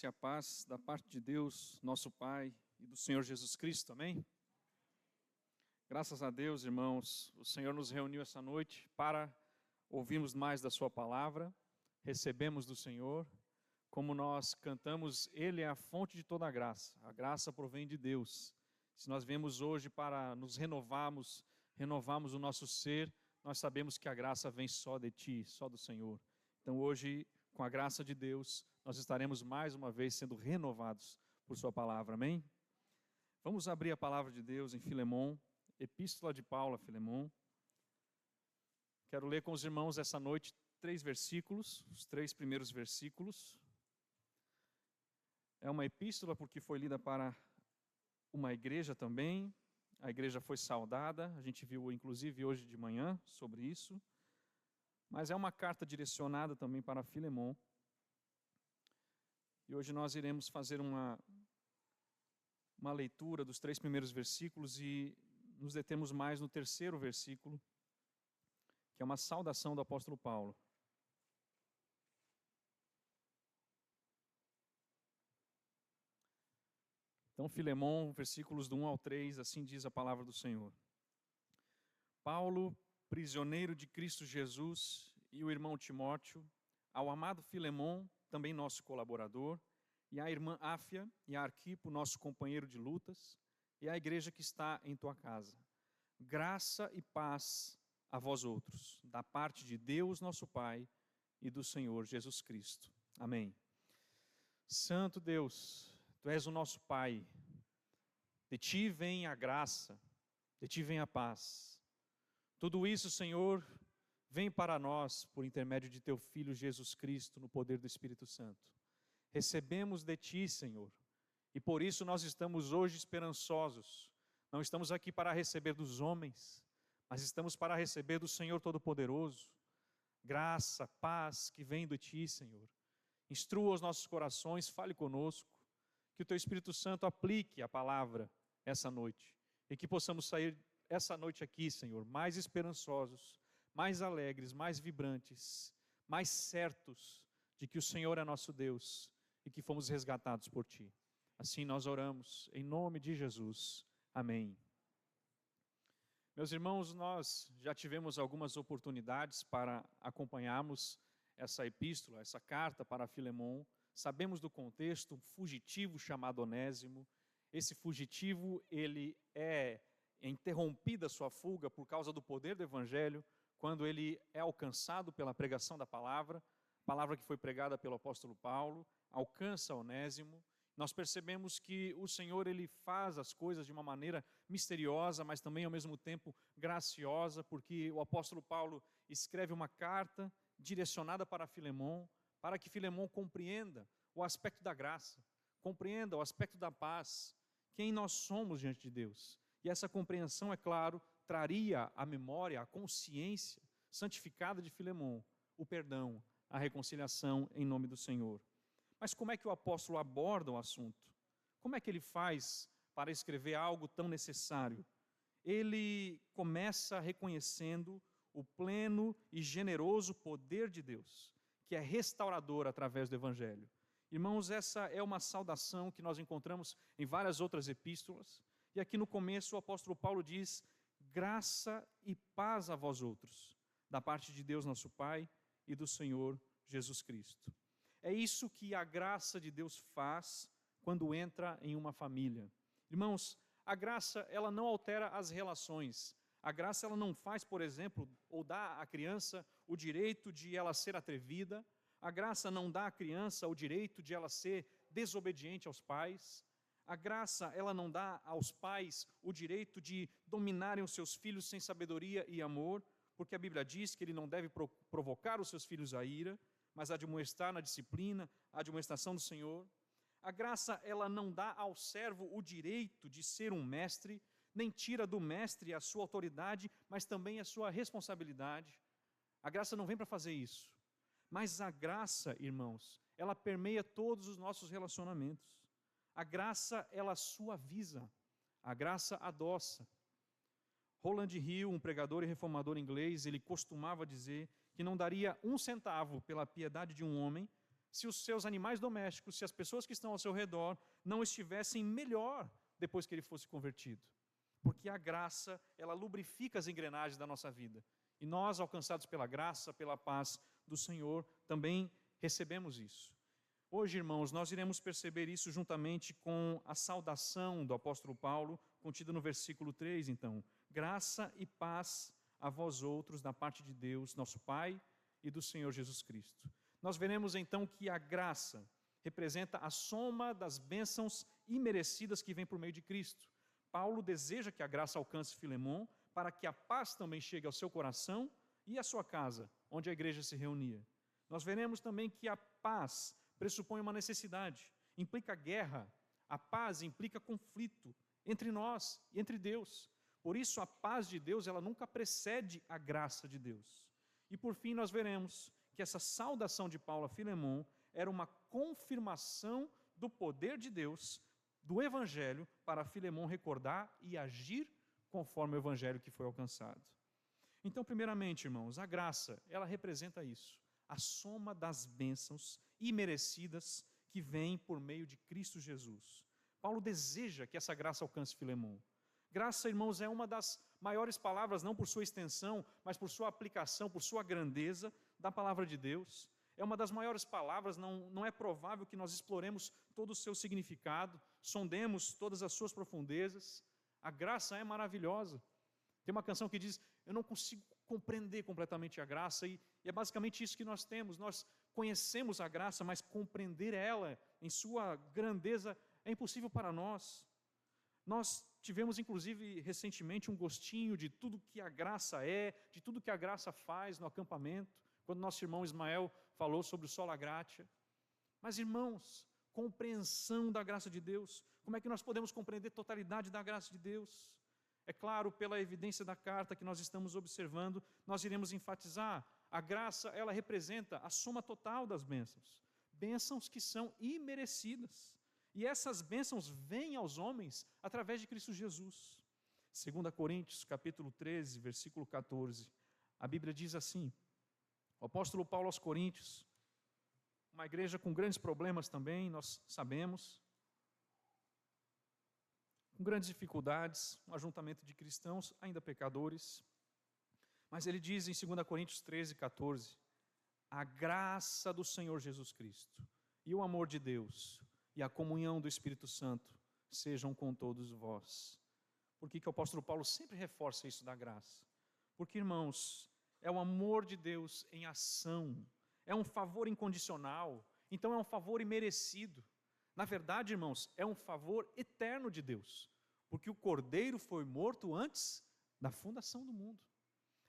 graça e a paz da parte de Deus, nosso Pai, e do Senhor Jesus Cristo, amém? Graças a Deus, irmãos, o Senhor nos reuniu essa noite para ouvirmos mais da sua palavra, recebemos do Senhor, como nós cantamos, Ele é a fonte de toda a graça provém de Deus. Se nós viemos hoje para nos renovarmos o nosso ser, nós sabemos que a graça vem só de Ti, só do Senhor. Então hoje, com a graça de Deus, nós estaremos mais uma vez sendo renovados por sua palavra, amém? Vamos abrir a palavra de Deus em Filemão, Epístola de Paulo a Filemão. Quero ler com os irmãos essa noite 3 versículos, os 3 primeiros versículos. É uma epístola porque foi lida para uma igreja também, a igreja foi saudada, a gente viu inclusive hoje de manhã sobre isso, mas é uma carta direcionada também para Filemão. E hoje nós iremos fazer uma leitura dos 3 primeiros versículos e nos detemos mais no 3º versículo, que é uma saudação do apóstolo Paulo. Então, Filemão, versículos do 1 ao 3, assim diz a palavra do Senhor. Paulo, prisioneiro de Cristo Jesus, e o irmão Timóteo, ao amado Filemão, também nosso colaborador, e à irmã Áfia e a Arquipo, nosso companheiro de lutas, e à igreja que está em tua casa. Graça e paz a vós outros, da parte de Deus nosso Pai e do Senhor Jesus Cristo. Amém. Santo Deus, Tu és o nosso Pai, de Ti vem a graça, de Ti vem a paz. Tudo isso, Senhor, vem para nós por intermédio de Teu Filho Jesus Cristo, no poder do Espírito Santo. Recebemos de Ti, Senhor, e por isso nós estamos hoje esperançosos. Não estamos aqui para receber dos homens, mas estamos para receber do Senhor Todo-Poderoso. Graça, paz que vem de Ti, Senhor. Instrua os nossos corações, fale conosco, que o Teu Espírito Santo aplique a palavra essa noite, e que possamos sair essa noite aqui, Senhor, mais esperançosos, mais alegres, mais vibrantes, mais certos de que o Senhor é nosso Deus e que fomos resgatados por Ti. Assim nós oramos, em nome de Jesus. Amém. Meus irmãos, nós já tivemos algumas oportunidades para acompanharmos essa epístola, essa carta para Filemão. Sabemos do contexto, um fugitivo chamado Onésimo. Esse fugitivo, ele é interrompida a sua fuga por causa do poder do Evangelho, quando ele é alcançado pela pregação da palavra que foi pregada pelo apóstolo Paulo, alcança Onésimo. Nós percebemos que o Senhor, ele faz as coisas de uma maneira misteriosa, mas também ao mesmo tempo graciosa, porque o apóstolo Paulo escreve uma carta direcionada para Filemão, para que Filemão compreenda o aspecto da graça, compreenda o aspecto da paz, quem nós somos diante de Deus. E essa compreensão, é claro, traria à memória, à consciência santificada de Filemão, o perdão, a reconciliação em nome do Senhor. Mas como é que o apóstolo aborda o assunto? Como é que ele faz para escrever algo tão necessário? Ele começa reconhecendo o pleno e generoso poder de Deus, que é restaurador através do Evangelho. Irmãos, essa é uma saudação que nós encontramos em várias outras epístolas. E aqui no começo o apóstolo Paulo diz, graça e paz a vós outros, da parte de Deus nosso Pai e do Senhor Jesus Cristo. É isso que a graça de Deus faz quando entra em uma família. Irmãos, a graça, ela não altera as relações. A graça, ela não faz, por exemplo, ou dá à criança o direito de ela ser atrevida. A graça não dá à criança o direito de ela ser desobediente aos pais. A graça, ela não dá aos pais o direito de dominarem os seus filhos sem sabedoria e amor, porque a Bíblia diz que ele não deve provocar os seus filhos à ira, mas admoestar na disciplina, a admoestação do Senhor. A graça, ela não dá ao servo o direito de ser um mestre, nem tira do mestre a sua autoridade, mas também a sua responsabilidade. A graça não vem para fazer isso. Mas a graça, irmãos, ela permeia todos os nossos relacionamentos. A graça, ela suaviza. A graça adoça. Roland Hill, um pregador e reformador inglês, ele costumava dizer que não daria 1 centavo pela piedade de um homem, se os seus animais domésticos, se as pessoas que estão ao seu redor não estivessem melhor depois que ele fosse convertido. Porque a graça, ela lubrifica as engrenagens da nossa vida. E nós, alcançados pela graça, pela paz do Senhor, também recebemos isso. Hoje, irmãos, nós iremos perceber isso juntamente com a saudação do apóstolo Paulo, contida no versículo 3, então. Graça e paz a vós outros, da parte de Deus, nosso Pai, e do Senhor Jesus Cristo. Nós veremos então que a graça representa a soma das bênçãos imerecidas que vem por meio de Cristo. Paulo deseja que a graça alcance Filemon, para que a paz também chegue ao seu coração e à sua casa, onde a igreja se reunia. Nós veremos também que a paz pressupõe uma necessidade, implica guerra, a paz implica conflito entre nós e entre Deus. Por isso a paz de Deus, ela nunca precede a graça de Deus. E por fim nós veremos que essa saudação de Paulo a Filemon era uma confirmação do poder de Deus, do Evangelho, para Filemon recordar e agir conforme o Evangelho que foi alcançado. Então, primeiramente, irmãos, a graça, ela representa isso, a soma das bênçãos imerecidas que vêm por meio de Cristo Jesus. Paulo deseja que essa graça alcance Filemon. Graça, irmãos, é uma das maiores palavras, não por sua extensão, mas por sua aplicação, por sua grandeza, da palavra de Deus. É uma das maiores palavras, não é provável que nós exploremos todo o seu significado, sondemos todas as suas profundezas. A graça é maravilhosa. Tem uma canção que diz, eu não consigo compreender completamente a graça, e é basicamente isso que nós temos. Nós conhecemos a graça, mas compreender ela em sua grandeza é impossível para nós. Nós tivemos, inclusive, recentemente um gostinho de tudo que a graça é, de tudo que a graça faz no acampamento, quando nosso irmão Ismael falou sobre o sola gratia. Mas, irmãos, compreensão da graça de Deus, como é que nós podemos compreender a totalidade da graça de Deus? É claro, pela evidência da carta que nós estamos observando, nós iremos enfatizar, a graça, ela representa a soma total das bênçãos, bênçãos que são imerecidas. E essas bênçãos vêm aos homens através de Cristo Jesus. 2 Coríntios, capítulo 13, versículo 14, a Bíblia diz assim, o apóstolo Paulo aos Coríntios, uma igreja com grandes problemas também, nós sabemos, com grandes dificuldades, um ajuntamento de cristãos, ainda pecadores, mas ele diz em 2 Coríntios 13, 14, a graça do Senhor Jesus Cristo e o amor de Deus e a comunhão do Espírito Santo sejam com todos vós. Por que o apóstolo Paulo sempre reforça isso da graça? Porque, irmãos, é o amor de Deus em ação, é um favor incondicional, então é um favor imerecido. Na verdade, irmãos, é um favor eterno de Deus, porque o Cordeiro foi morto antes da fundação do mundo.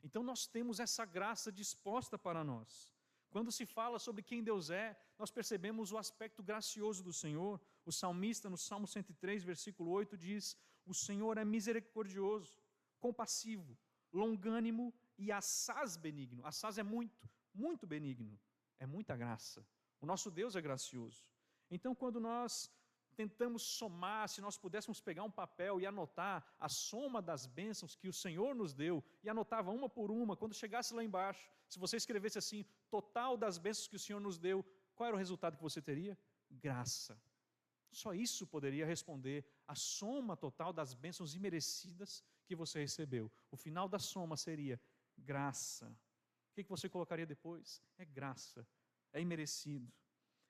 Então nós temos essa graça disposta para nós. Quando se fala sobre quem Deus é, nós percebemos o aspecto gracioso do Senhor. O salmista, no Salmo 103, versículo 8, diz, o Senhor é misericordioso, compassivo, longânimo e assaz benigno. Assaz é muito, muito benigno. É muita graça. O nosso Deus é gracioso. Então, quando nós tentamos somar, se nós pudéssemos pegar um papel e anotar a soma das bênçãos que o Senhor nos deu, e anotava uma por uma, quando chegasse lá embaixo, se você escrevesse assim, total das bênçãos que o Senhor nos deu, qual era o resultado que você teria? Graça. Só isso poderia responder a soma total das bênçãos imerecidas que você recebeu. O final da soma seria graça. O que você colocaria depois? É graça, é imerecido.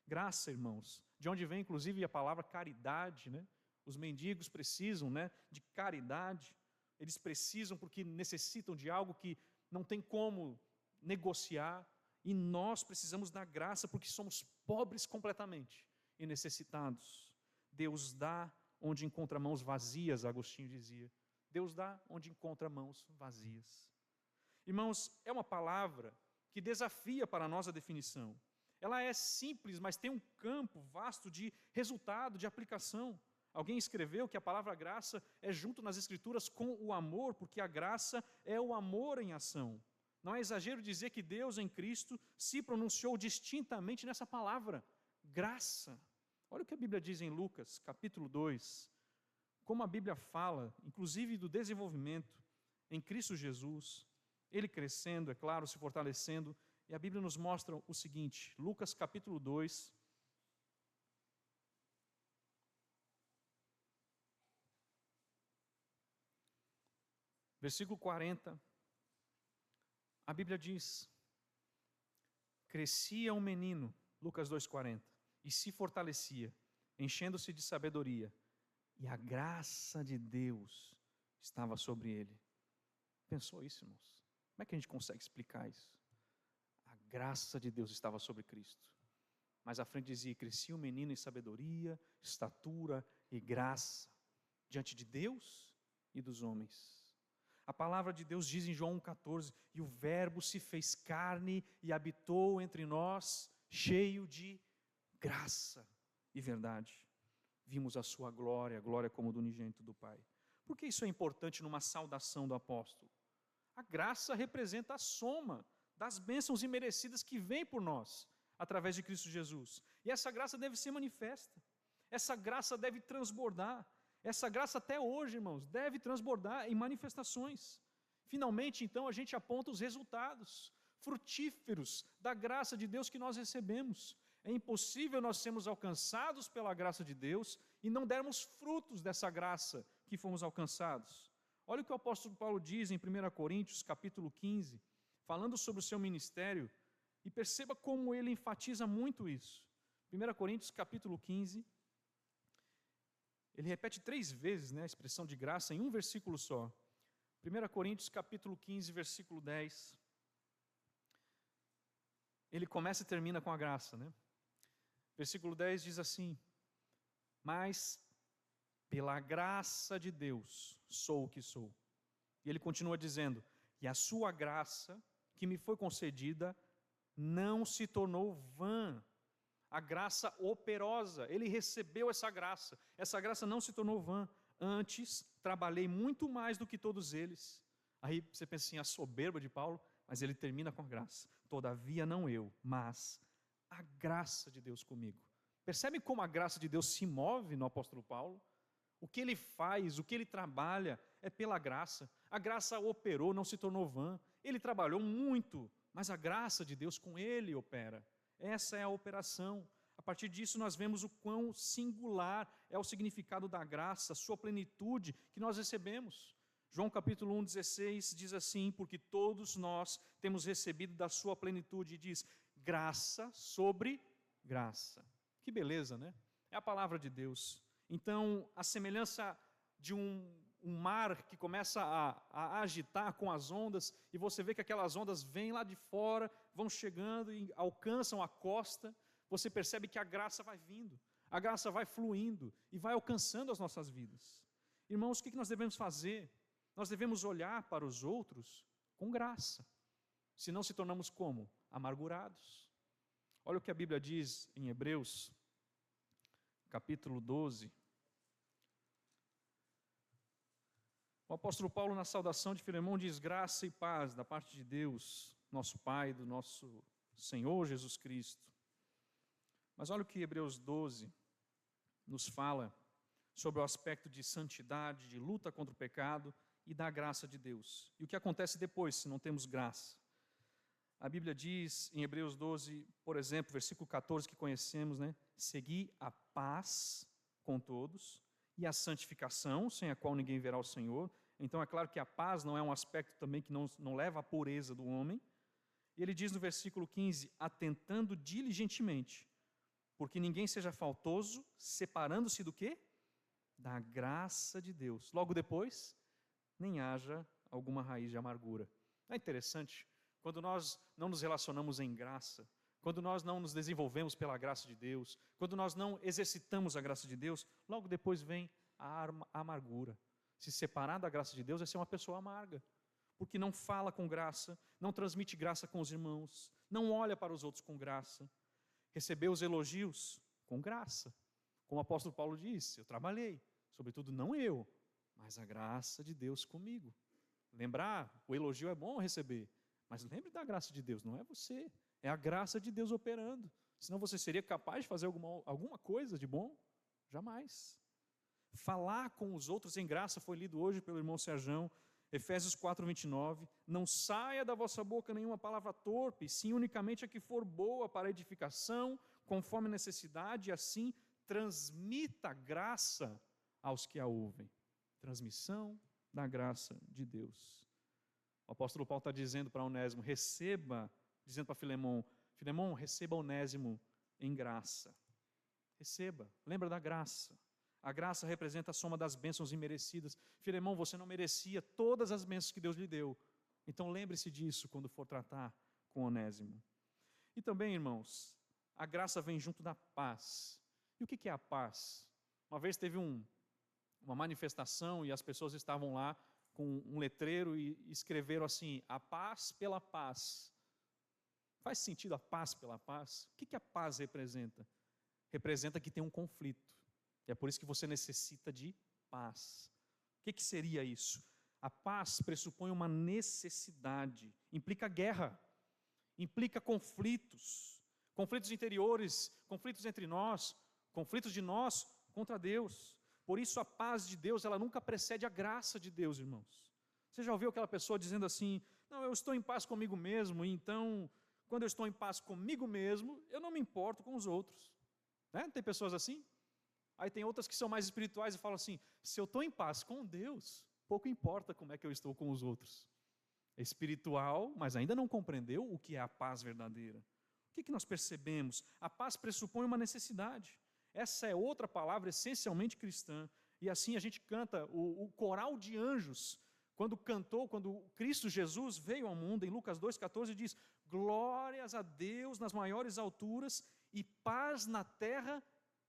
Graça, irmãos, de onde vem inclusive a palavra caridade, né? Os mendigos precisam, né, de caridade, eles precisam porque necessitam de algo que não tem como negociar, e nós precisamos da graça porque somos pobres completamente e necessitados. Deus dá onde encontra mãos vazias, Agostinho dizia. Deus dá onde encontra mãos vazias. Irmãos, é uma palavra que desafia para nós a definição. Ela é simples, mas tem um campo vasto de resultado, de aplicação. Alguém escreveu que a palavra graça é junto nas Escrituras com o amor, porque a graça é o amor em ação. Não é exagero dizer que Deus em Cristo se pronunciou distintamente nessa palavra, graça. Olha o que a Bíblia diz em Lucas, capítulo 2, como a Bíblia fala, inclusive do desenvolvimento em Cristo Jesus, Ele crescendo, é claro, se fortalecendo E a Bíblia nos mostra o seguinte, Lucas capítulo 2, versículo 40, a Bíblia diz: crescia um menino, Lucas 2,40, e se fortalecia, enchendo-se de sabedoria, e a graça de Deus estava sobre ele. Pensou isso, irmãos? Como é que a gente consegue explicar isso? A graça de Deus estava sobre Cristo. Mas à frente dizia: crescia um menino em sabedoria, estatura e graça, diante de Deus e dos homens. A palavra de Deus diz em João 1,14: e o verbo se fez carne e habitou entre nós, cheio de graça e verdade. Vimos a sua glória, a glória como do unigênito do Pai. Por que isso é importante numa saudação do apóstolo? A graça representa a soma das bênçãos imerecidas que vêm por nós, através de Cristo Jesus. E essa graça deve ser manifesta. Essa graça deve transbordar. Essa graça até hoje, irmãos, deve transbordar em manifestações. Finalmente, então, a gente aponta os resultados frutíferos da graça de Deus que nós recebemos. É impossível nós sermos alcançados pela graça de Deus e não dermos frutos dessa graça que fomos alcançados. Olha o que o apóstolo Paulo diz em 1 Coríntios, capítulo 15, falando sobre o seu ministério, e perceba como ele enfatiza muito isso. 1 Coríntios, capítulo 15, ele repete 3 vezes, a expressão de graça em um versículo só. 1 Coríntios capítulo 15, versículo 10. Ele começa e termina com a graça, Versículo 10 diz assim: mas pela graça de Deus sou o que sou. E ele continua dizendo: e a sua graça que me foi concedida não se tornou vã. A graça operosa, ele recebeu essa graça não se tornou vã. Antes, trabalhei muito mais do que todos eles. Aí você pensa assim, a soberba de Paulo, mas ele termina com a graça. Todavia não eu, mas a graça de Deus comigo. Percebe como a graça de Deus se move no apóstolo Paulo? O que ele faz, o que ele trabalha é pela graça. A graça operou, não se tornou vã. Ele trabalhou muito, mas a graça de Deus com ele opera. Essa é a operação. A partir disso nós vemos o quão singular é o significado da graça, a sua plenitude que nós recebemos. João capítulo 1,16 diz assim: porque todos nós temos recebido da sua plenitude, e diz, graça sobre graça. Que beleza, É a palavra de Deus. Então, a semelhança de um mar que começa a agitar com as ondas, e você vê que aquelas ondas vêm lá de fora, vão chegando e alcançam a costa, você percebe que a graça vai vindo, a graça vai fluindo e vai alcançando as nossas vidas. Irmãos, o que nós devemos fazer? Nós devemos olhar para os outros com graça, senão se tornamos como? Amargurados. Olha o que a Bíblia diz em Hebreus, capítulo 12. O apóstolo Paulo, na saudação de Filemão, diz: graça e paz da parte de Deus, nosso Pai, do nosso Senhor Jesus Cristo. Mas olha o que Hebreus 12 nos fala sobre o aspecto de santidade, de luta contra o pecado e da graça de Deus. E o que acontece depois, se não temos graça? A Bíblia diz em Hebreus 12, por exemplo, versículo 14 que conhecemos, segui a paz com todos e a santificação, sem a qual ninguém verá o Senhor. Então é claro que a paz não é um aspecto também que não leva à pureza do homem. E ele diz no versículo 15, atentando diligentemente, porque ninguém seja faltoso, separando-se do quê? Da graça de Deus. Logo depois, nem haja alguma raiz de amargura. É interessante, quando nós não nos relacionamos em graça, quando nós não nos desenvolvemos pela graça de Deus, quando nós não exercitamos a graça de Deus, logo depois vem a amargura. Se separar da graça de Deus é ser uma pessoa amarga, porque não fala com graça, não transmite graça com os irmãos, não olha para os outros com graça. Recebeu os elogios com graça. Como o apóstolo Paulo disse, eu trabalhei, sobretudo não eu, mas a graça de Deus comigo. Lembrar, o elogio é bom receber, mas lembre da graça de Deus, não é você, é a graça de Deus operando. Senão você seria capaz de fazer alguma coisa de bom? Jamais. Falar com os outros em graça foi lido hoje pelo irmão Serjão. Efésios 4:29, não saia da vossa boca nenhuma palavra torpe, sim unicamente a que for boa para edificação, conforme necessidade, e assim transmita graça aos que a ouvem. Transmissão da graça de Deus. O apóstolo Paulo está dizendo para Onésimo, dizendo para Filemão, Filemão, receba Onésimo em graça. Receba, lembra da graça. A graça representa a soma das bênçãos imerecidas. Filemão, você não merecia todas as bênçãos que Deus lhe deu. Então lembre-se disso quando for tratar com Onésimo. E também, irmãos, a graça vem junto da paz. E o que é a paz? Uma vez teve uma manifestação e as pessoas estavam lá com um letreiro e escreveram assim, a paz pela paz. Faz sentido a paz pela paz? O que a paz representa? Representa que tem um conflito. E é por isso que você necessita de paz. O que seria isso? A paz pressupõe uma necessidade, implica guerra, implica conflitos interiores, conflitos entre nós, conflitos de nós contra Deus. Por isso a paz de Deus, ela nunca precede a graça de Deus, irmãos. Você já ouviu aquela pessoa dizendo assim, não, eu estou em paz comigo mesmo, e então, quando eu estou em paz comigo mesmo, eu não me importo com os outros. Né? Tem pessoas assim? Aí tem outras que são mais espirituais e falam assim, se eu estou em paz com Deus, pouco importa como é que eu estou com os outros. É espiritual, mas ainda não compreendeu o que é a paz verdadeira. O que nós percebemos? A paz pressupõe uma necessidade. Essa é outra palavra essencialmente cristã. E assim a gente canta o coral de anjos, quando Cristo Jesus veio ao mundo, em Lucas 2,14 diz, glórias a Deus nas maiores alturas e paz na terra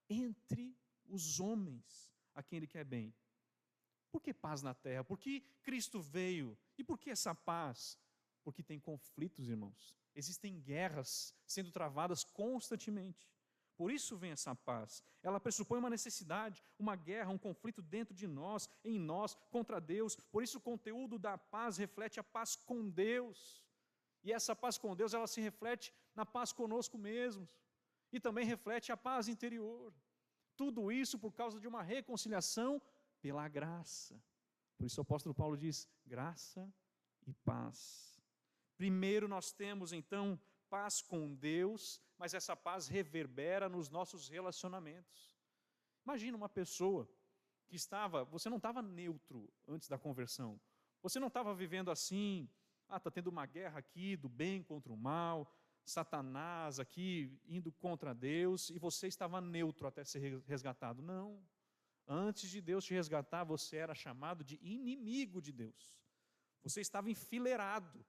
entre os homens a quem Ele quer bem. Por que paz na terra? Por que Cristo veio? E por que essa paz? Porque tem conflitos, irmãos. Existem guerras sendo travadas constantemente. Por isso vem essa paz. Ela pressupõe uma necessidade, uma guerra, um conflito dentro de nós, em nós, contra Deus. Por isso o conteúdo da paz reflete a paz com Deus. E essa paz com Deus, ela se reflete na paz conosco mesmos. E também reflete a paz interior. Tudo isso por causa de uma reconciliação pela graça. Por isso o apóstolo Paulo diz, graça e paz. Primeiro nós temos então paz com Deus, mas essa paz reverbera nos nossos relacionamentos. Imagina uma pessoa que você não estava neutro antes da conversão. Você não estava vivendo assim, está tendo uma guerra aqui do bem contra o mal, Satanás aqui indo contra Deus, e você estava neutro até ser resgatado. Não. Antes de Deus te resgatar, você era chamado de inimigo de Deus. Você estava enfileirado,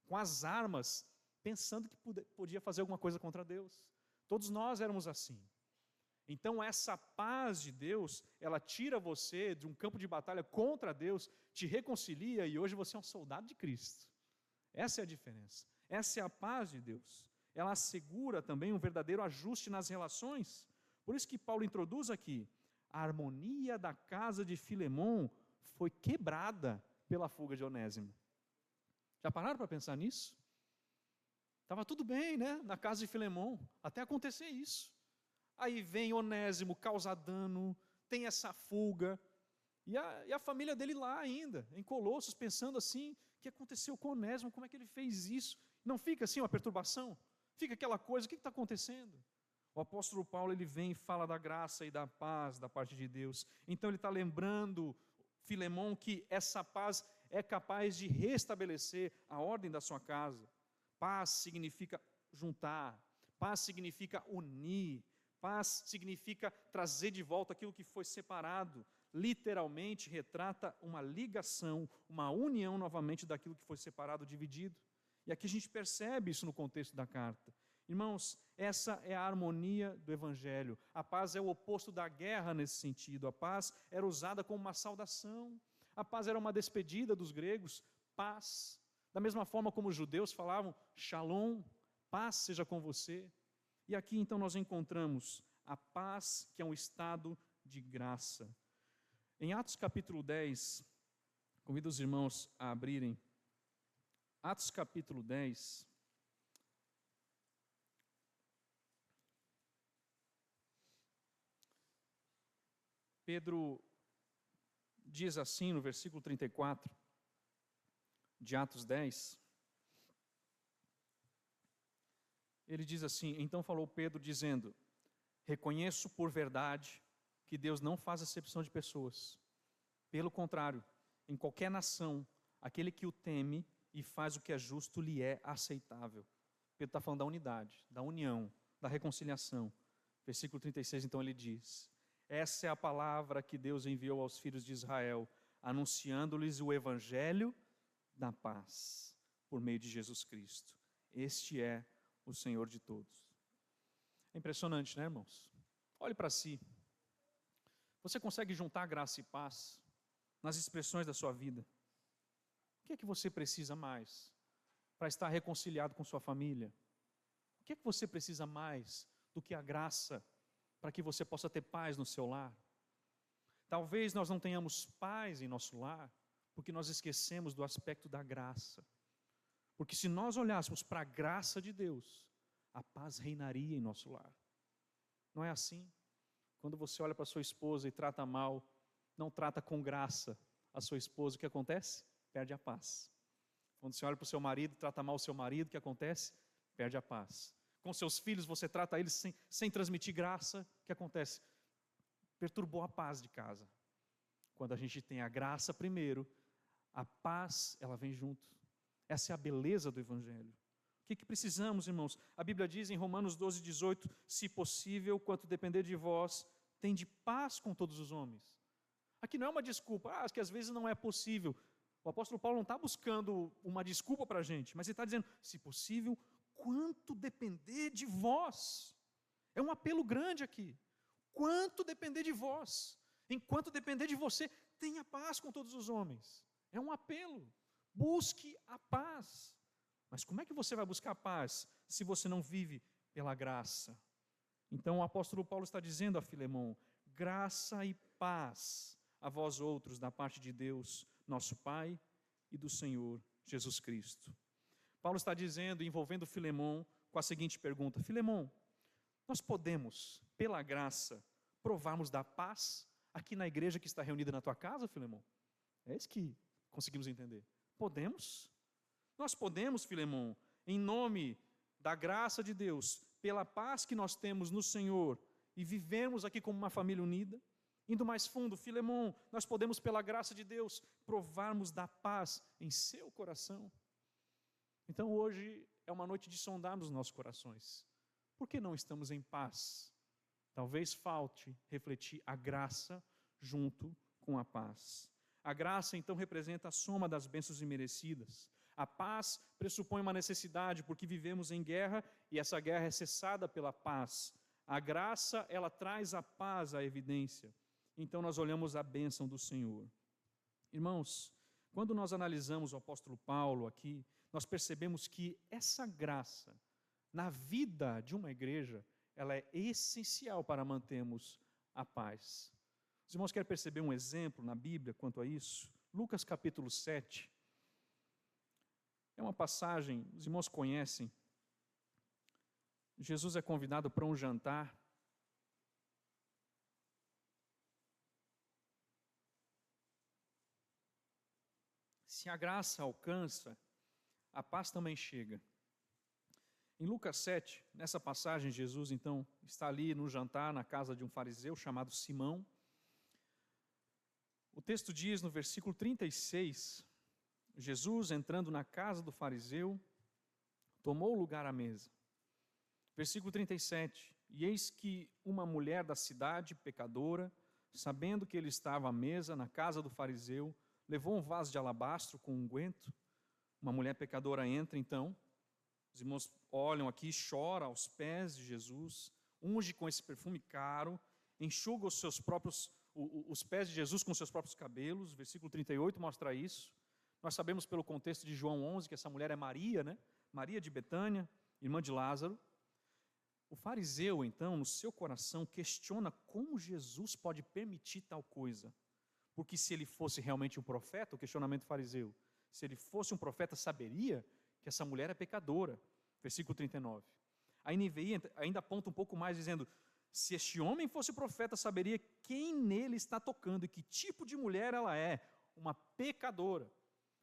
com as armas, pensando que podia fazer alguma coisa contra Deus. Todos nós éramos assim. Então essa paz de Deus, ela tira você de um campo de batalha contra Deus, te reconcilia e hoje você é um soldado de Cristo. Essa é a diferença. Essa é a paz de Deus. Ela assegura também um verdadeiro ajuste nas relações. Por isso que Paulo introduz aqui, a harmonia da casa de Filemon foi quebrada pela fuga de Onésimo. Já pararam para pensar nisso? Estava tudo bem, né? Na casa de Filemon, até acontecer isso. Aí vem Onésimo, causa dano, tem essa fuga, e a família dele lá ainda, em Colossos, pensando assim, o que aconteceu com Onésimo, como é que ele fez isso? Não fica assim uma perturbação? Fica aquela coisa, o que está acontecendo? O apóstolo Paulo, ele vem e fala da graça e da paz da parte de Deus. Então ele está lembrando Filemon que essa paz é capaz de restabelecer a ordem da sua casa. Paz significa juntar, paz significa unir, paz significa trazer de volta aquilo que foi separado. Literalmente retrata uma ligação, uma união novamente daquilo que foi separado, dividido. E aqui a gente percebe isso no contexto da carta. Irmãos, essa é a harmonia do Evangelho. A paz é o oposto da guerra nesse sentido. A paz era usada como uma saudação. A paz era uma despedida dos gregos, paz. Da mesma forma como os judeus falavam, shalom, paz seja com você. E aqui então nós encontramos a paz que é um estado de graça. Em Atos capítulo 10, convido os irmãos a abrirem. Atos capítulo 10. Pedro diz assim no versículo 34, de Atos 10, ele diz assim: então falou Pedro dizendo, reconheço por verdade que Deus não faz acepção de pessoas. Pelo contrário, em qualquer nação, aquele que o teme e faz o que é justo lhe é aceitável. Pedro está falando da unidade, da união, da reconciliação. Versículo 36, então ele diz, essa é a palavra que Deus enviou aos filhos de Israel, anunciando-lhes o evangelho da paz, por meio de Jesus Cristo. Este é o Senhor de todos. É impressionante, né, irmãos? Olhe para si. Você consegue juntar graça e paz nas expressões da sua vida? O que é que você precisa mais para estar reconciliado com sua família? O que é que você precisa mais do que a graça para que você possa ter paz no seu lar? Talvez nós não tenhamos paz em nosso lar porque nós esquecemos do aspecto da graça. Porque se nós olhássemos para a graça de Deus, a paz reinaria em nosso lar. Não é assim? Quando você olha para sua esposa e trata mal, não trata com graça a sua esposa, o que acontece? Perde a paz. Quando você olha para o seu marido, trata mal o seu marido, o que acontece? Perde a paz. Com seus filhos, você trata eles sem transmitir graça, o que acontece? Perturbou a paz de casa. Quando a gente tem a graça primeiro, a paz, ela vem junto. Essa é a beleza do Evangelho. O que precisamos, irmãos? A Bíblia diz em Romanos 12, 18, se possível, quanto depender de vós, tende paz com todos os homens. Aqui não é uma desculpa, que às vezes não é possível. O apóstolo Paulo não está buscando uma desculpa para a gente, mas ele está dizendo, se possível, quanto depender de vós. É um apelo grande aqui. Quanto depender de vós. Enquanto depender de você, tenha paz com todos os homens. É um apelo. Busque a paz. Mas como é que você vai buscar a paz se você não vive pela graça? Então o apóstolo Paulo está dizendo a Filemão, graça e paz a vós outros da parte de Deus, nosso Pai e do Senhor Jesus Cristo. Paulo está dizendo, envolvendo Filemão, com a seguinte pergunta, Filemão, nós podemos, pela graça, provarmos da paz aqui na igreja que está reunida na tua casa, Filemão? É isso que conseguimos entender. Podemos? Nós podemos, Filemão, em nome da graça de Deus, pela paz que nós temos no Senhor e vivemos aqui como uma família unida, indo mais fundo, Filemão, nós podemos, pela graça de Deus, provarmos da paz em seu coração. Então hoje é uma noite de sondarmos nossos corações. Por que não estamos em paz? Talvez falte refletir a graça junto com a paz. A graça então representa a soma das bênçãos imerecidas. A paz pressupõe uma necessidade, porque vivemos em guerra e essa guerra é cessada pela paz. A graça, ela traz a paz à evidência. Então nós olhamos a bênção do Senhor. Irmãos, quando nós analisamos o apóstolo Paulo aqui, nós percebemos que essa graça, na vida de uma igreja, ela é essencial para mantermos a paz. Os irmãos querem perceber um exemplo na Bíblia quanto a isso? Lucas capítulo 7. É uma passagem, os irmãos conhecem. Jesus é convidado para um jantar. Se a graça alcança, a paz também chega. Em Lucas 7, nessa passagem, Jesus então está ali no jantar na casa de um fariseu chamado Simão. O texto diz no versículo 36, Jesus entrando na casa do fariseu, tomou lugar à mesa. Versículo 37, e eis que uma mulher da cidade, pecadora, sabendo que ele estava à mesa na casa do fariseu, levou um vaso de alabastro com unguento. Uma mulher pecadora entra então, os irmãos olham aqui, chora aos pés de Jesus, unge com esse perfume caro, enxuga os pés de Jesus com seus próprios cabelos. Versículo 38 mostra isso. Nós sabemos pelo contexto de João 11 que essa mulher é Maria, né? Maria de Betânia, irmã de Lázaro. O fariseu, então, no seu coração, questiona como Jesus pode permitir tal coisa. Porque se ele fosse realmente um profeta, o questionamento fariseu, se ele fosse um profeta, saberia que essa mulher é pecadora. Versículo 39. A NVI ainda aponta um pouco mais, dizendo, se este homem fosse profeta, saberia quem nele está tocando e que tipo de mulher ela é, uma pecadora.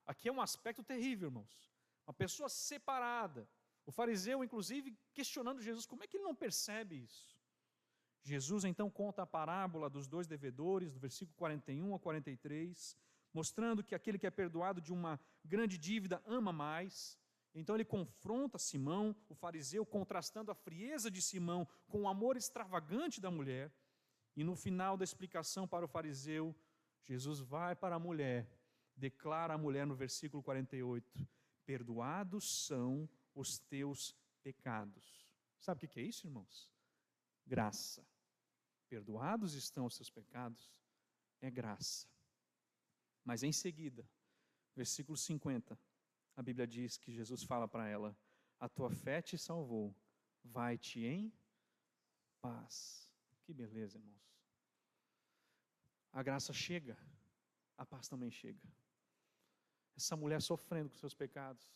Aqui é um aspecto terrível, irmãos. Uma pessoa separada. O fariseu, inclusive, questionando Jesus, como é que ele não percebe isso? Jesus, então, conta a parábola dos 2 devedores, do versículo 41 a 43, mostrando que aquele que é perdoado de uma grande dívida ama mais. Então ele confronta Simão, o fariseu, contrastando a frieza de Simão com o amor extravagante da mulher. E no final da explicação para o fariseu, Jesus vai para a mulher, declara à mulher no versículo 48, perdoados são os teus pecados. Sabe o que é isso, irmãos? Graça. Perdoados estão os seus pecados, é graça. Mas em seguida, versículo 50, a Bíblia diz que Jesus fala para ela, a tua fé te salvou, vai-te em paz. Que beleza, irmãos. A graça chega, a paz também chega. Essa mulher sofrendo com seus pecados.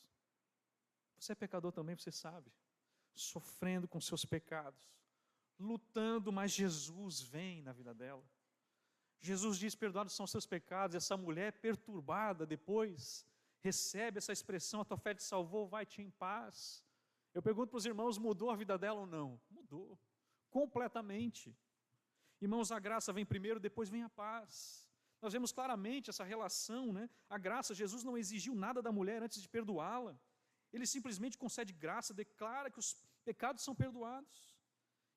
Você é pecador também, você sabe. Sofrendo com seus pecados. Lutando, mas Jesus vem na vida dela. Jesus diz, perdoados são os seus pecados. Essa mulher perturbada depois recebe essa expressão, a tua fé te salvou, vai-te em paz. Eu pergunto para os irmãos, mudou a vida dela ou não? Mudou, completamente. Irmãos, a graça vem primeiro, depois vem a paz. Nós vemos claramente essa relação, né? A graça, Jesus não exigiu nada da mulher antes de perdoá-la. Ele simplesmente concede graça, declara que os pecados são perdoados.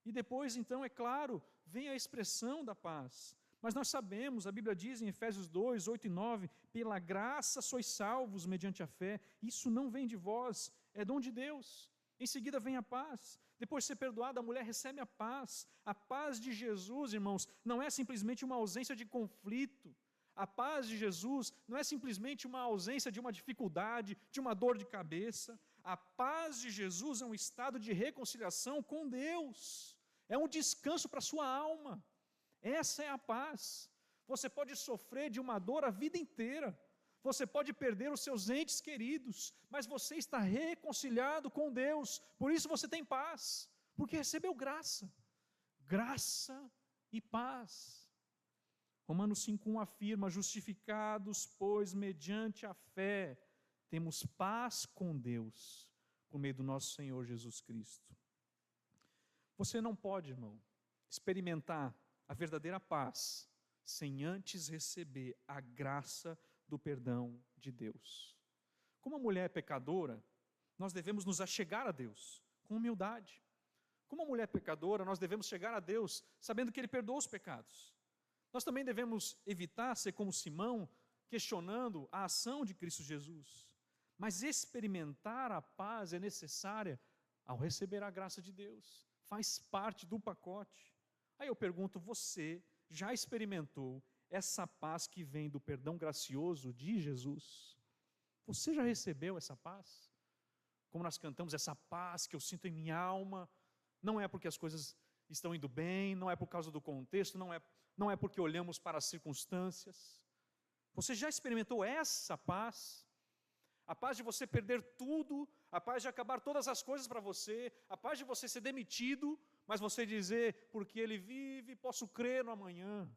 E depois, então, é claro, vem a expressão da paz. Mas nós sabemos, a Bíblia diz em Efésios 2, 8 e 9, pela graça sois salvos mediante a fé, isso não vem de vós, é dom de Deus. Em seguida vem a paz. Depois de ser perdoada, a mulher recebe a paz. A paz de Jesus, irmãos, não é simplesmente uma ausência de conflito. A paz de Jesus não é simplesmente uma ausência de uma dificuldade, de uma dor de cabeça. A paz de Jesus é um estado de reconciliação com Deus. É um descanso para a sua alma. Essa é a paz. Você pode sofrer de uma dor a vida inteira. Você pode perder os seus entes queridos, mas você está reconciliado com Deus. Por isso você tem paz, porque recebeu graça. Graça e paz. Romanos 5:1 afirma, justificados, pois, mediante a fé, temos paz com Deus, por meio do nosso Senhor Jesus Cristo. Você não pode, irmão, experimentar a verdadeira paz sem antes receber a graça do perdão de Deus. Como a mulher pecadora, nós devemos nos achegar a Deus com humildade. Como a mulher pecadora, nós devemos chegar a Deus sabendo que Ele perdoa os pecados. Nós também devemos evitar ser como Simão, questionando a ação de Cristo Jesus. Mas experimentar a paz é necessária ao receber a graça de Deus. Faz parte do pacote. Aí eu pergunto, você já experimentou essa paz que vem do perdão gracioso de Jesus? Você já recebeu essa paz? Como nós cantamos, essa paz que eu sinto em minha alma, não é porque as coisas estão indo bem, não é por causa do contexto, não é porque olhamos para as circunstâncias. Você já experimentou essa paz? A paz de você perder tudo, a paz de acabar todas as coisas para você, a paz de você ser demitido, mas você dizer, porque Ele vive, posso crer no amanhã.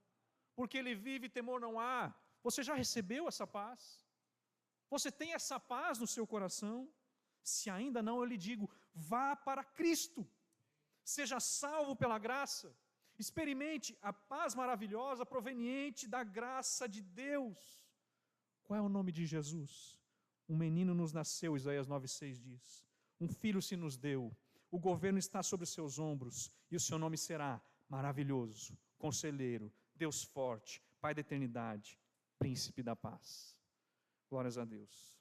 Porque Ele vive, temor não há. Você já recebeu essa paz? Você tem essa paz no seu coração? Se ainda não, eu lhe digo, vá para Cristo. Seja salvo pela graça. Experimente a paz maravilhosa proveniente da graça de Deus. Qual é o nome de Jesus? Um menino nos nasceu, Isaías 9,6 diz. Um filho se nos deu. O governo está sobre os seus ombros. E o seu nome será maravilhoso, conselheiro, Deus forte, Pai da eternidade, príncipe da paz. Glórias a Deus.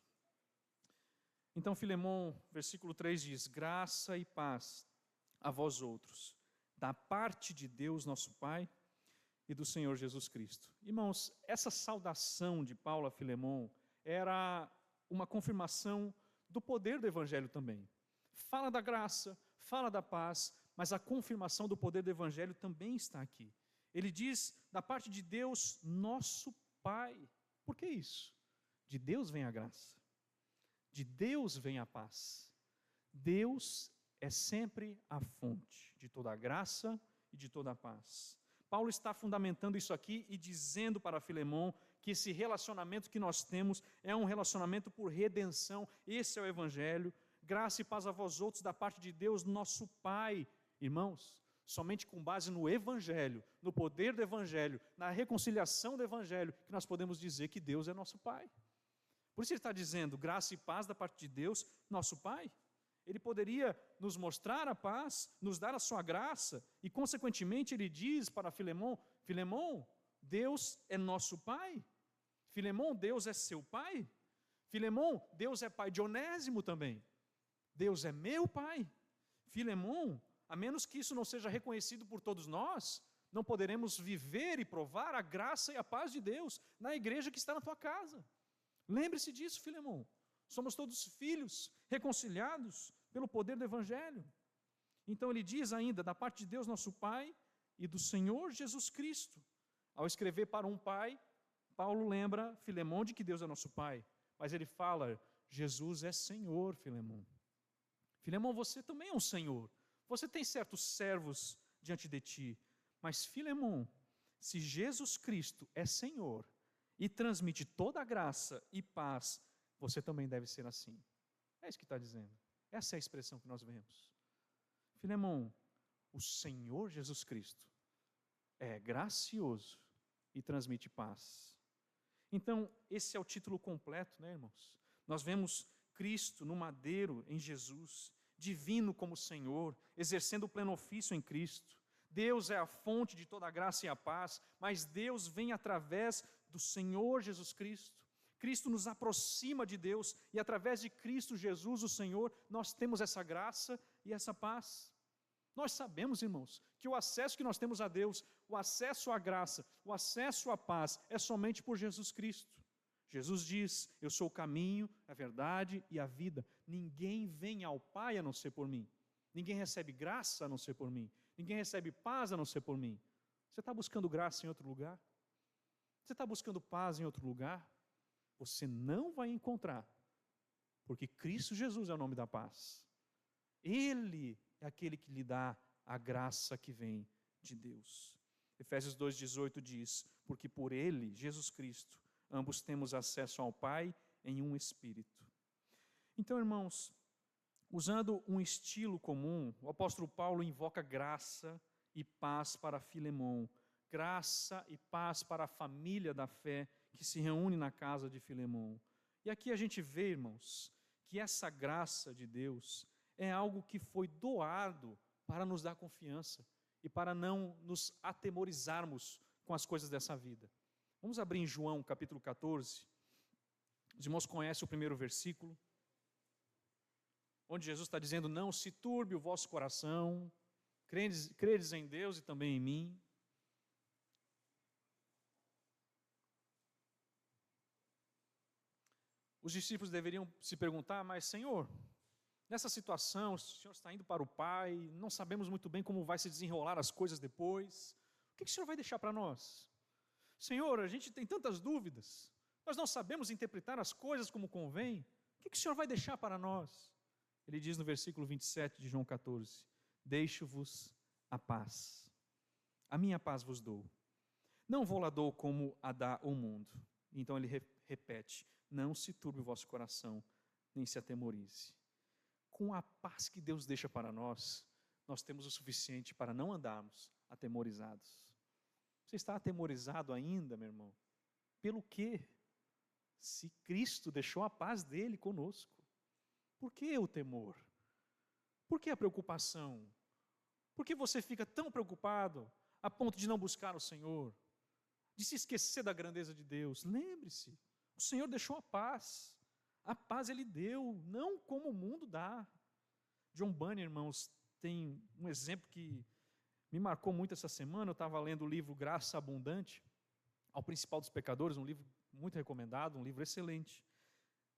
Então Filemão, versículo 3 diz, graça e paz a vós outros, da parte de Deus nosso Pai e do Senhor Jesus Cristo. Irmãos, essa saudação de Paulo a Filemão era uma confirmação do poder do Evangelho também. Fala da graça, fala da paz, mas a confirmação do poder do Evangelho também está aqui. Ele diz, da parte de Deus, nosso Pai. Por que isso? De Deus vem a graça. De Deus vem a paz. Deus é sempre a fonte de toda a graça e de toda a paz. Paulo está fundamentando isso aqui e dizendo para Filemão que esse relacionamento que nós temos é um relacionamento por redenção. Esse é o Evangelho. Graça e paz a vós outros da parte de Deus, nosso Pai. Irmãos, somente com base no Evangelho, no poder do Evangelho, na reconciliação do Evangelho, que nós podemos dizer que Deus é nosso Pai. Por isso ele está dizendo, graça e paz da parte de Deus, nosso Pai. Ele poderia nos mostrar a paz, nos dar a sua graça, e consequentemente ele diz para Filemão, Filemão, Deus é nosso Pai. Filemão, Deus é seu Pai. Filemão, Deus é Pai de Onésimo também. Deus é meu Pai. Filemão, a menos que isso não seja reconhecido por todos nós, não poderemos viver e provar a graça e a paz de Deus na igreja que está na tua casa. Lembre-se disso, Filemão. Somos todos filhos, reconciliados pelo poder do Evangelho. Então ele diz ainda, da parte de Deus nosso Pai e do Senhor Jesus Cristo. Ao escrever para um pai, Paulo lembra Filemão de que Deus é nosso Pai. Mas ele fala, Jesus é Senhor, Filemão. Filemão, você também é um Senhor. Você tem certos servos diante de ti. Mas Filemão, se Jesus Cristo é Senhor e transmite toda a graça e paz, você também deve ser assim. É isso que está dizendo. Essa é a expressão que nós vemos. Filemão, o Senhor Jesus Cristo é gracioso e transmite paz. Então, esse é o título completo, né, irmãos? Nós vemos Cristo no madeiro em Jesus, divino como Senhor, exercendo o pleno ofício em Cristo. Deus é a fonte de toda a graça e a paz, mas Deus vem através do Senhor Jesus Cristo. Cristo nos aproxima de Deus e através de Cristo Jesus, o Senhor, nós temos essa graça e essa paz. Nós sabemos, irmãos, que o acesso que nós temos a Deus, o acesso à graça, o acesso à paz é somente por Jesus Cristo. Jesus diz, eu sou o caminho, a verdade e a vida. Ninguém vem ao Pai a não ser por mim. Ninguém recebe graça a não ser por mim. Ninguém recebe paz a não ser por mim. Você está buscando graça em outro lugar? Você está buscando paz em outro lugar? Você não vai encontrar, porque Cristo Jesus é o nome da paz. Ele é aquele que lhe dá a graça que vem de Deus. Efésios 2,18 diz, porque por Ele, Jesus Cristo, ambos temos acesso ao Pai em um Espírito. Então, irmãos, usando um estilo comum, o apóstolo Paulo invoca graça e paz para Filemão, graça e paz para a família da fé que se reúne na casa de Filemão. E aqui a gente vê, irmãos, que essa graça de Deus é algo que foi doado para nos dar confiança e para não nos atemorizarmos com as coisas dessa vida. Vamos abrir em João capítulo 14. Os irmãos conhecem o primeiro versículo, onde Jesus está dizendo, não se turbe o vosso coração, credes em Deus e também em mim. Os discípulos deveriam se perguntar, mas Senhor, nessa situação, o Senhor está indo para o Pai, não sabemos muito bem como vai se desenrolar as coisas depois, o que o Senhor vai deixar para nós? Senhor, a gente tem tantas dúvidas, nós não sabemos interpretar as coisas como convém, o que o Senhor vai deixar para nós? Ele diz no versículo 27 de João 14, deixo-vos a paz, a minha paz vos dou, não vou lá dou como a dá o mundo. Então ele repete, não se turbe o vosso coração, nem se atemorize. Com a paz que Deus deixa para nós, nós temos o suficiente para não andarmos atemorizados. Você está atemorizado ainda, meu irmão? Pelo quê? Se Cristo deixou a paz dele conosco. Por que o temor? Por que a preocupação? Por que você fica tão preocupado a ponto de não buscar o Senhor? De se esquecer da grandeza de Deus? Lembre-se, o Senhor deixou a paz. A paz Ele deu, não como o mundo dá. John Bunyan, irmãos, tem um exemplo que me marcou muito essa semana. Eu estava lendo o livro Graça Abundante, ao Principal dos Pecadores, um livro muito recomendado, um livro excelente.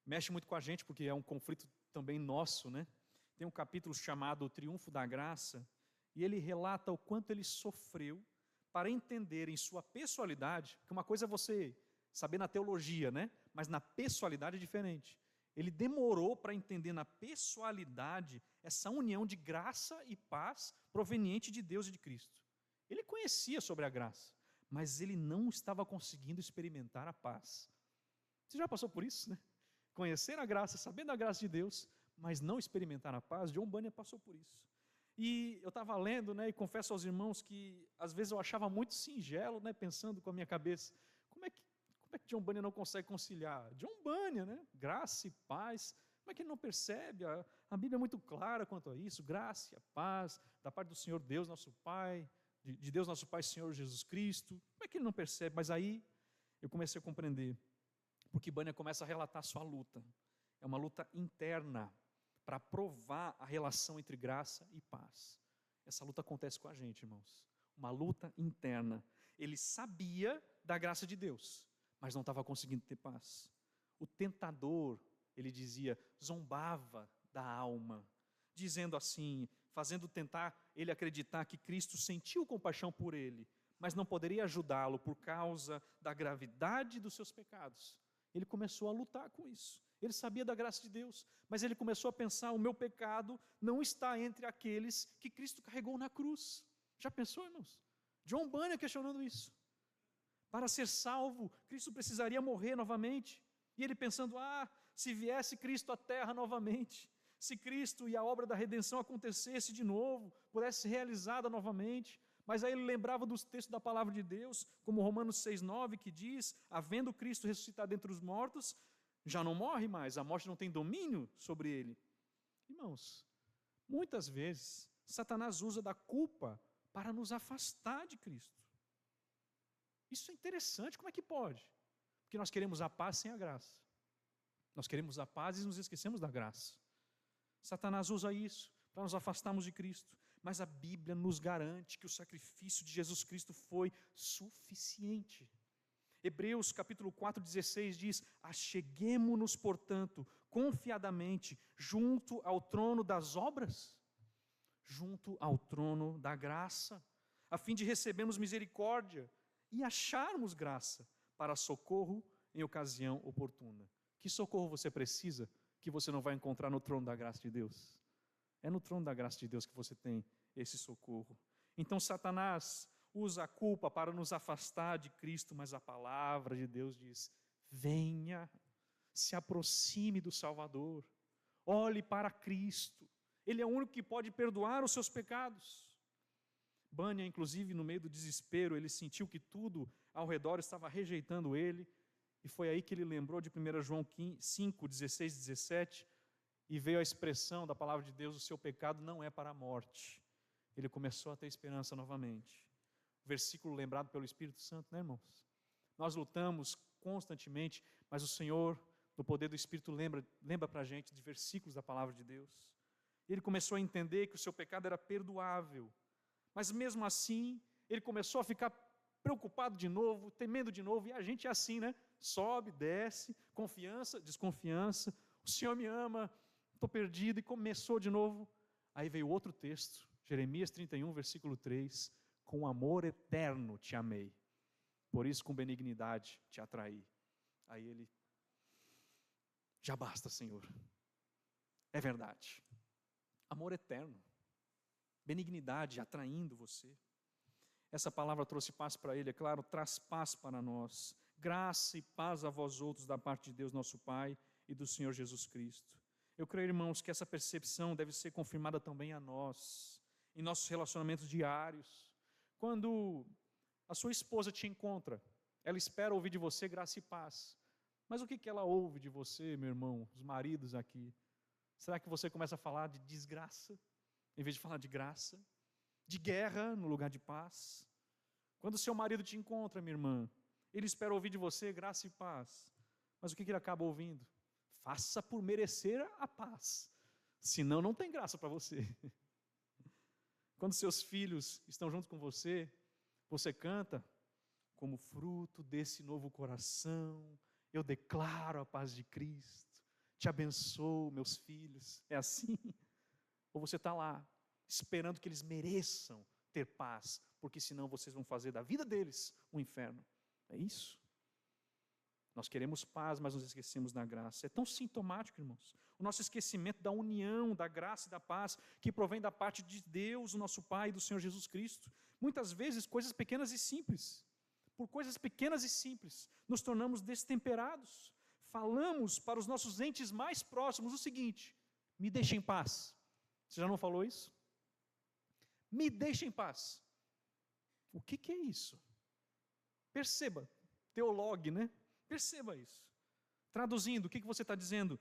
Mexe muito com a gente, porque é um conflito também nosso, né? Tem um capítulo chamado O Triunfo da Graça, e ele relata o quanto ele sofreu para entender em sua pessoalidade, que uma coisa é você saber na teologia, né? Mas na pessoalidade é diferente. Ele demorou para entender na pessoalidade essa união de graça e paz proveniente de Deus e de Cristo. Ele conhecia sobre a graça, mas ele não estava conseguindo experimentar a paz. Você já passou por isso, né? Conhecer a graça, saber da graça de Deus, mas não experimentar a paz. John Bunyan passou por isso. E eu estava lendo, né, e confesso aos irmãos que às vezes eu achava muito singelo, né, pensando com a minha cabeça, como é que John Bunyan não consegue conciliar? John Bunyan, né, graça e paz, como é que ele não percebe? A Bíblia é muito clara quanto a isso, graça e a paz, da parte do Senhor Deus, nosso Pai, de Deus nosso Pai, Senhor Jesus Cristo. Como é que ele não percebe? Mas aí eu comecei a compreender, porque Bunyan começa a relatar a sua luta. É uma luta interna para provar a relação entre graça e paz. Essa luta acontece com a gente, irmãos. Uma luta interna. Ele sabia da graça de Deus, mas não estava conseguindo ter paz. O tentador, ele dizia, zombava da alma, dizendo assim, fazendo tentar ele acreditar que Cristo sentiu compaixão por ele, mas não poderia ajudá-lo por causa da gravidade dos seus pecados. Ele começou a lutar com isso. Ele sabia da graça de Deus, mas ele começou a pensar, o meu pecado não está entre aqueles que Cristo carregou na cruz. Já pensou, irmãos? John Bunyan questionando isso. Para ser salvo, Cristo precisaria morrer novamente. E ele pensando, se viesse Cristo à terra novamente, se Cristo e a obra da redenção acontecesse de novo, pudesse ser realizada novamente. Mas aí ele lembrava dos textos da palavra de Deus, como Romanos 6,9, que diz, havendo Cristo ressuscitado entre os mortos, já não morre mais, a morte não tem domínio sobre ele. Irmãos, muitas vezes, Satanás usa da culpa para nos afastar de Cristo. Isso é interessante, como é que pode? Porque nós queremos a paz sem a graça. Nós queremos a paz e nos esquecemos da graça. Satanás usa isso para nos afastarmos de Cristo. Mas a Bíblia nos garante que o sacrifício de Jesus Cristo foi suficiente. Hebreus capítulo 4,16 diz, acheguemo-nos, portanto, confiadamente, junto ao trono das obras, junto ao trono da graça, a fim de recebermos misericórdia e acharmos graça para socorro em ocasião oportuna. Que socorro você precisa que você não vai encontrar no trono da graça de Deus? É no trono da graça de Deus que você tem esse socorro. Então Satanás usa a culpa para nos afastar de Cristo, mas a palavra de Deus diz, venha, se aproxime do Salvador, olhe para Cristo, Ele é o único que pode perdoar os seus pecados. Bunyan, inclusive, no meio do desespero, ele sentiu que tudo ao redor estava rejeitando ele, e foi aí que ele lembrou de 1 João 5, 16 e 17, e veio a expressão da palavra de Deus, o seu pecado não é para a morte. Ele começou a ter esperança novamente. Versículo lembrado pelo Espírito Santo, né, irmãos? Nós lutamos constantemente, mas o Senhor, no poder do Espírito, lembra para a gente de versículos da palavra de Deus. Ele começou a entender que o seu pecado era perdoável, mas mesmo assim, ele começou a ficar preocupado de novo, temendo de novo, e a gente é assim, né? Sobe, desce, confiança, desconfiança, o Senhor me ama, estou perdido, e começou de novo. Aí veio outro texto, Jeremias 31, versículo 3, com amor eterno te amei, por isso com benignidade te atraí. Aí ele, já basta, Senhor, é verdade, amor eterno, benignidade atraindo você. Essa palavra trouxe paz para ele, é claro, traz paz para nós, graça e paz a vós outros da parte de Deus nosso Pai e do Senhor Jesus Cristo. Eu creio, irmãos, que essa percepção deve ser confirmada também a nós, em nossos relacionamentos diários. Quando a sua esposa te encontra, ela espera ouvir de você graça e paz. Mas o que ela ouve de você, meu irmão, os maridos aqui? Será que você começa a falar de desgraça, em vez de falar de graça? De guerra no lugar de paz? Quando seu marido te encontra, minha irmã, ele espera ouvir de você graça e paz. Mas o que ele acaba ouvindo? Faça por merecer a paz, senão não tem graça para você. Quando seus filhos estão junto com você, você canta, como fruto desse novo coração, eu declaro a paz de Cristo, te abençoo, meus filhos. É assim? Ou você está lá, esperando que eles mereçam ter paz, porque senão vocês vão fazer da vida deles um inferno. É isso? Nós queremos paz, mas nos esquecemos da graça. É tão sintomático, irmãos. O nosso esquecimento da união, da graça e da paz que provém da parte de Deus, o nosso Pai e do Senhor Jesus Cristo. Muitas vezes coisas pequenas e simples. Por coisas pequenas e simples, nos tornamos destemperados. Falamos para os nossos entes mais próximos o seguinte: me deixe em paz. Você já não falou isso? Me deixe em paz. O que é isso? Perceba, teologue, né? Perceba isso. Traduzindo, o que você está dizendo?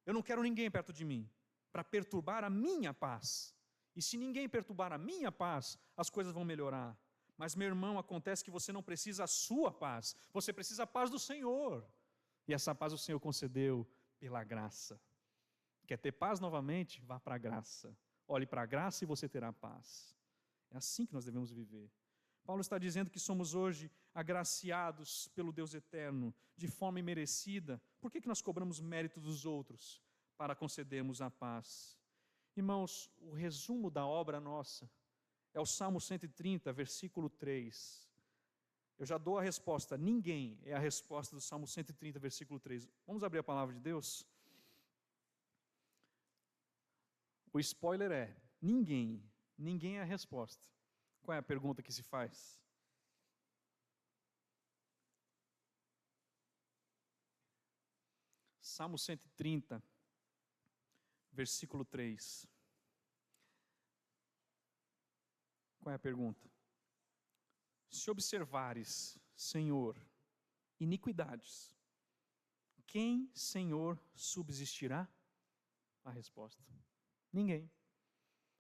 Eu não quero ninguém perto de mim para perturbar a minha paz. E se ninguém perturbar a minha paz, as coisas vão melhorar. Mas, meu irmão, acontece que você não precisa a sua paz, você precisa a paz do Senhor. E essa paz o Senhor concedeu pela graça. Quer ter paz novamente? Vá para a graça. Olhe para a graça e você terá paz. É assim que nós devemos viver. Paulo está dizendo que somos hoje agraciados pelo Deus eterno, de forma imerecida. Por que nós cobramos mérito dos outros? Para concedermos a paz. Irmãos, o resumo da obra nossa é o Salmo 130, versículo 3. Eu já dou a resposta, ninguém é a resposta do Salmo 130, versículo 3. Vamos abrir a palavra de Deus? O spoiler é, ninguém é a resposta. Qual é a pergunta que se faz? Salmo 130, versículo 3. Qual é a pergunta? Se observares, Senhor, iniquidades, quem, Senhor, subsistirá? A resposta: ninguém.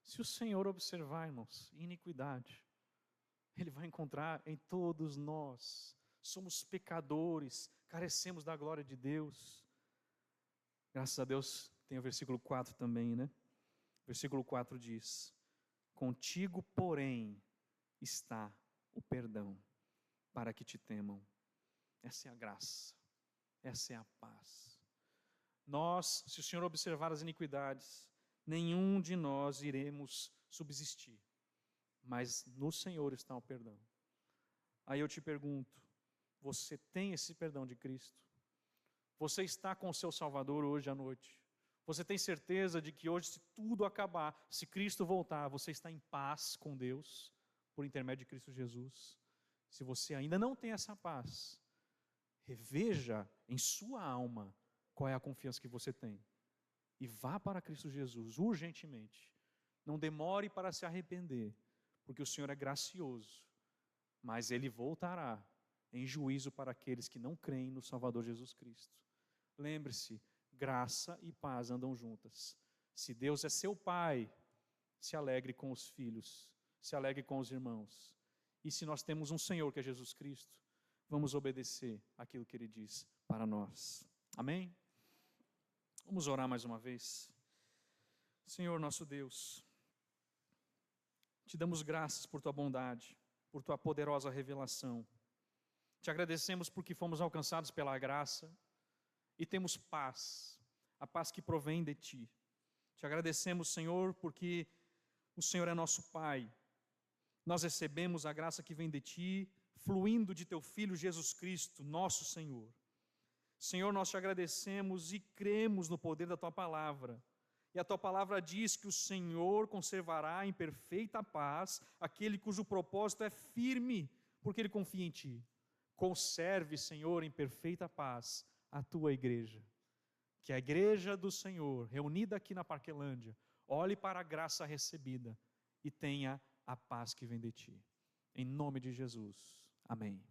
Se o Senhor observar, irmãos, iniquidade, Ele vai encontrar em todos nós. Somos pecadores, carecemos da glória de Deus. Graças a Deus tem o versículo 4 também, né? Versículo 4 diz: contigo, porém, está o perdão, para que te temam. Essa é a graça, essa é a paz. Nós, se o Senhor observar as iniquidades, nenhum de nós iremos subsistir, mas no Senhor está o perdão. Aí eu te pergunto, você tem esse perdão de Cristo? Você está com o seu Salvador hoje à noite? Você tem certeza de que hoje, se tudo acabar, se Cristo voltar, você está em paz com Deus, por intermédio de Cristo Jesus? Se você ainda não tem essa paz, reveja em sua alma qual é a confiança que você tem. E vá para Cristo Jesus, urgentemente. Não demore para se arrepender, porque o Senhor é gracioso, mas Ele voltará em juízo para aqueles que não creem no Salvador Jesus Cristo. Lembre-se, graça e paz andam juntas. Se Deus é seu Pai, se alegre com os filhos, se alegre com os irmãos. E se nós temos um Senhor que é Jesus Cristo, vamos obedecer aquilo que Ele diz para nós. Amém? Vamos orar mais uma vez. Senhor nosso Deus, te damos graças por tua bondade, por tua poderosa revelação. Te agradecemos porque fomos alcançados pela graça e temos paz, a paz que provém de ti. Te agradecemos, Senhor, porque o Senhor é nosso Pai. Nós recebemos a graça que vem de ti, fluindo de teu Filho Jesus Cristo, nosso Senhor. Senhor, nós te agradecemos e cremos no poder da tua palavra. E a tua palavra diz que o Senhor conservará em perfeita paz aquele cujo propósito é firme, porque ele confia em ti. Conserve, Senhor, em perfeita paz a tua igreja. Que a igreja do Senhor, reunida aqui na Parquelândia, olhe para a graça recebida e tenha a paz que vem de ti. Em nome de Jesus. Amém.